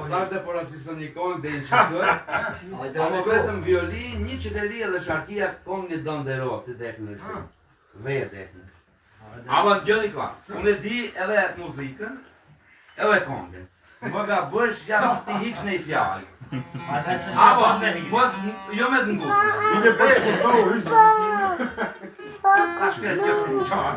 Thashtë por asistën një kongë dhe një qëtër, ama vetëm violin, një qëtëri dhe sharkia kongë një dënderot të teknë, veje teknë. Ama gjëni ka, unë e di edhe muzikën, edhe kongën. Më ka bësh jam të hiq në i fjallë. Ama, jo me të ngutë. I me bësh për të ujtë. Ashtë këtë gjëpë si në qanë.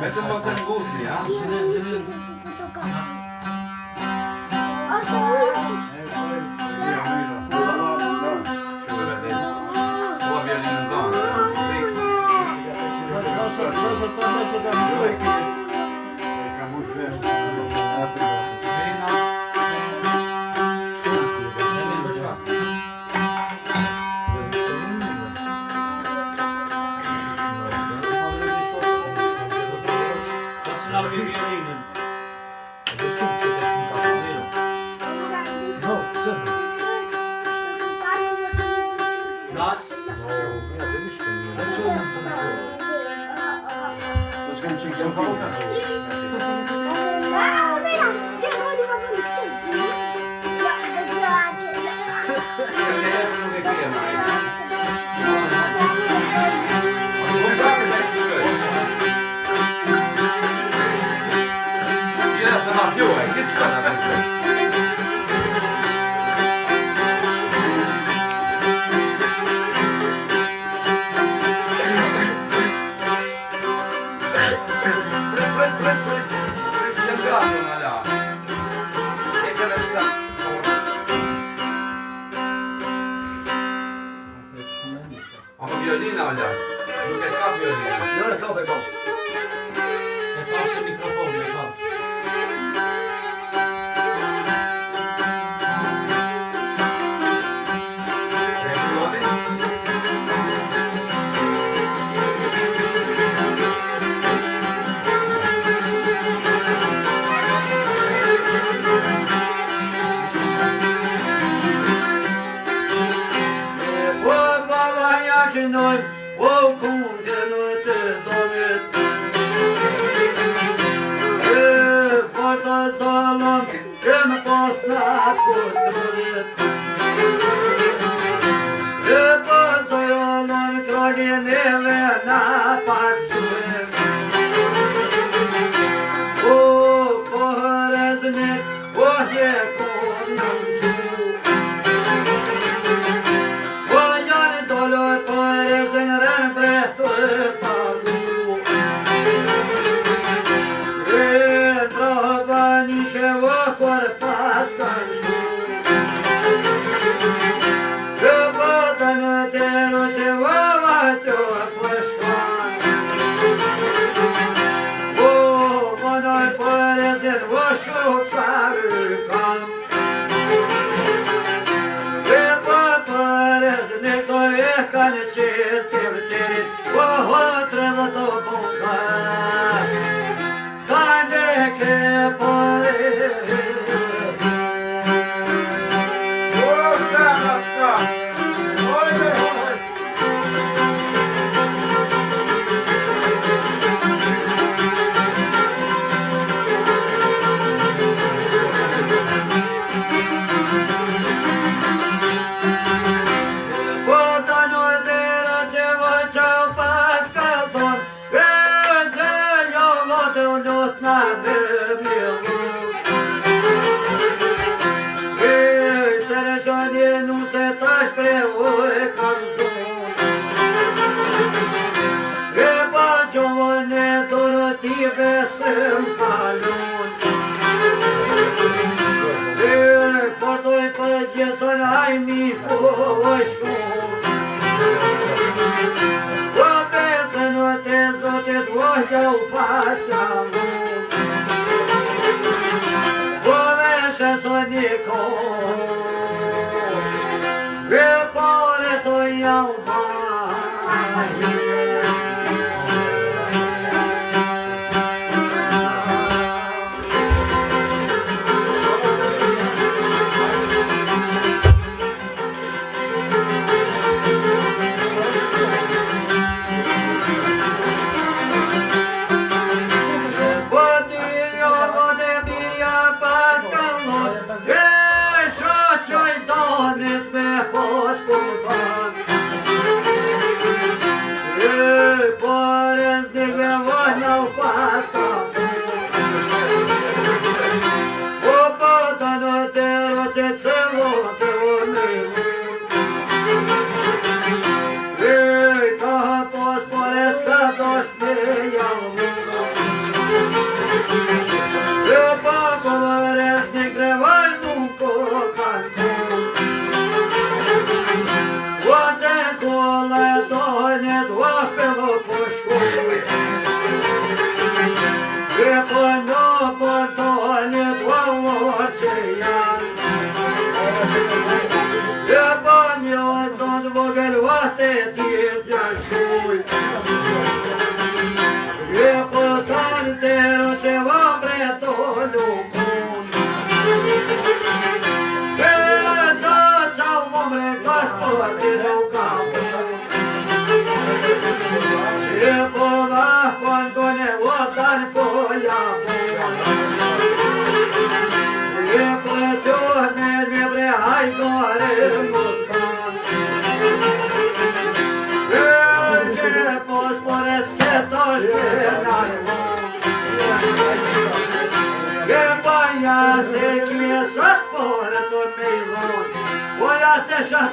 Vetëm mos e nguti, ja? makinojmë, o kundin të domit. Forta zalëm, në pas në kutrurit. Pëzojolën krogin e vena pak gjurim. O kohëreznik, o jekon në gju. O janë dollë kohërezin rëmbrehtu pagu. Kër pas kanë gju. Që bëtën të roqe vëva të pëshkan. O, mënoj përrezin vë shuk sa rëkam. E përrezin e këto e kanë qëtë të vëtërin, o hëtre dhe të bunga. Kanë e ke përrezin. Besëm kalon. Fortoj përgjeson hajmi po shkon. O besën o të zotit vojja u pashalon. O veshe son një kon. E pare të jau baj.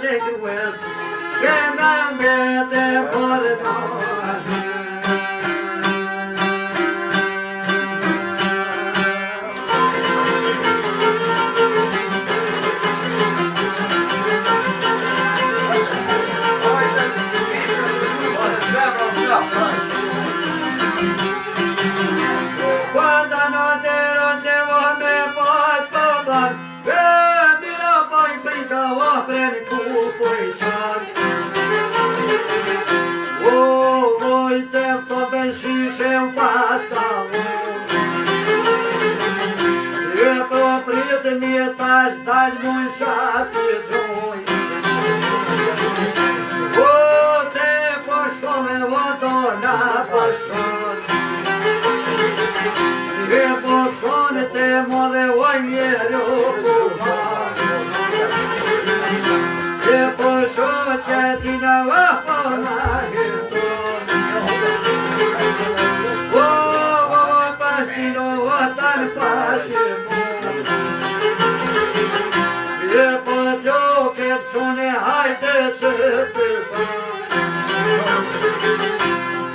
Te cruez, que me mete por noche. Cuando no te lo llevo me puedes probar, mira poi brinca o premi cupo i cian. O voi tefto ben shishe un pascavo. E propriete mie tash dal mun shati droi. O te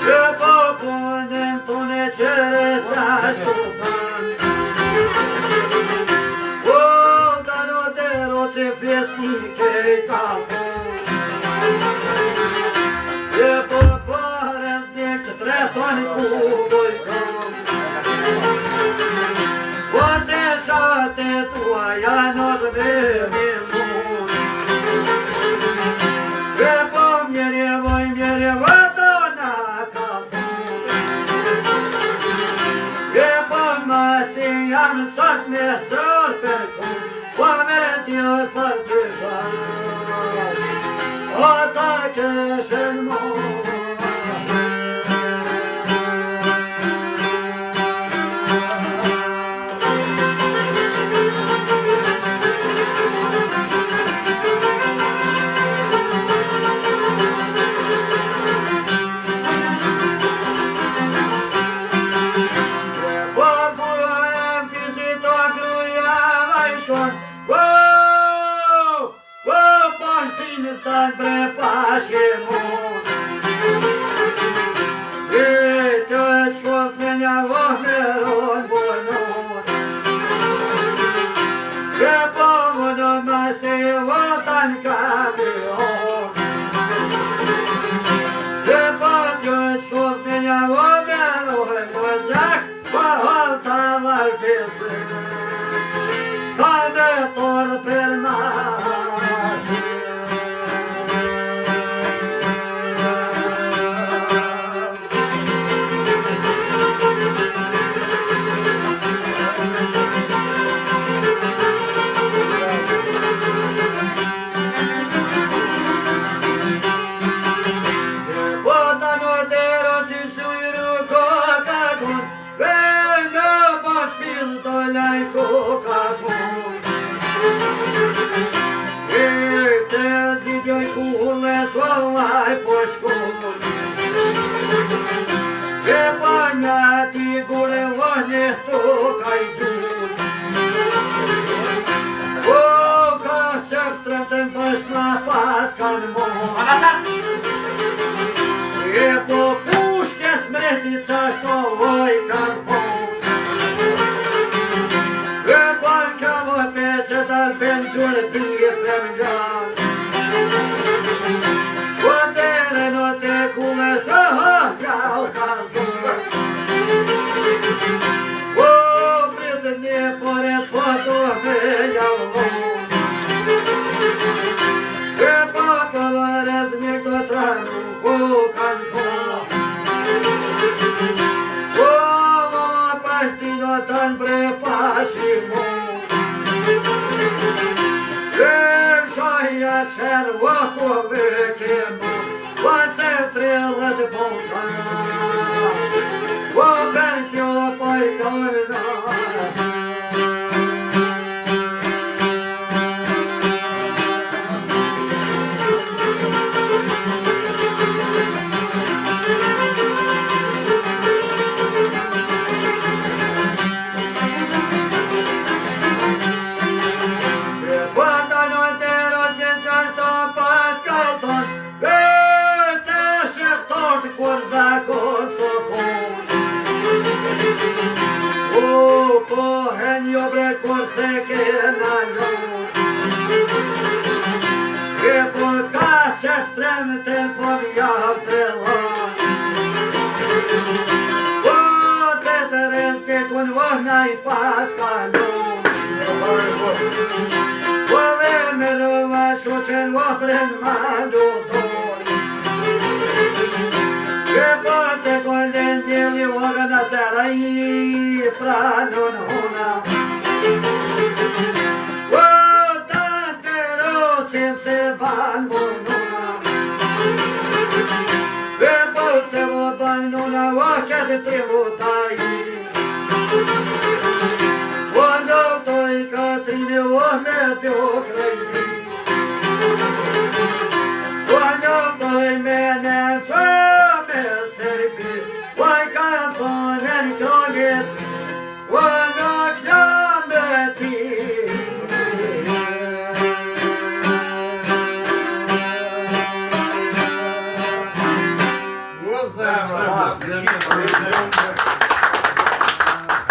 Që po punën tonë qërë qashtu pan O, dano dero që fjesnike I ka fun Që po parën dikë tre toni ku bojkon O të shate tua janë orme me mund Që po mjerevoj do na ka fun Që po masi jam sot me sër për kun Po me t'jo farë të shanë O ta këshën mund Tan prepaše mund I të qkot me nja vahmeron bonot Që po më do mështë I votan kamion Që po të qkot me nja vahmeron bonot Po halta varfese Ka me torë për nash Svalaj po shkullur Që po nga ti gure vënë të kaj gjur O ka qëp strëtën pësh ma pas kanë mund E po pushke smreti qashto voj kanë fund E po ka voj pe që dal ben gjurë ti e për nga Kule së hëgjau ka zurë O, pritë një poret foto me javon Që po pëvërez një këto tranu ku kanë fun O, mama pashtino tanë bre pashimon Që shahja shërë vakove kemon Vase trellë të ponta O berkjo poj kërna Pata në tero që qashto pas kalton Kur zakon sokon O, po hen jo bre kur se kena njon E po ka qet stremten po mjav të lan O, të të rente kun vëhna I pas kalon Po me me rëva shuqen vëpren ma do ton Që po të konden djeli vogë në sera I pranon huna O të të rocim se ban bonuna E po se vo banuna o këtë të votaj O do të I Katrine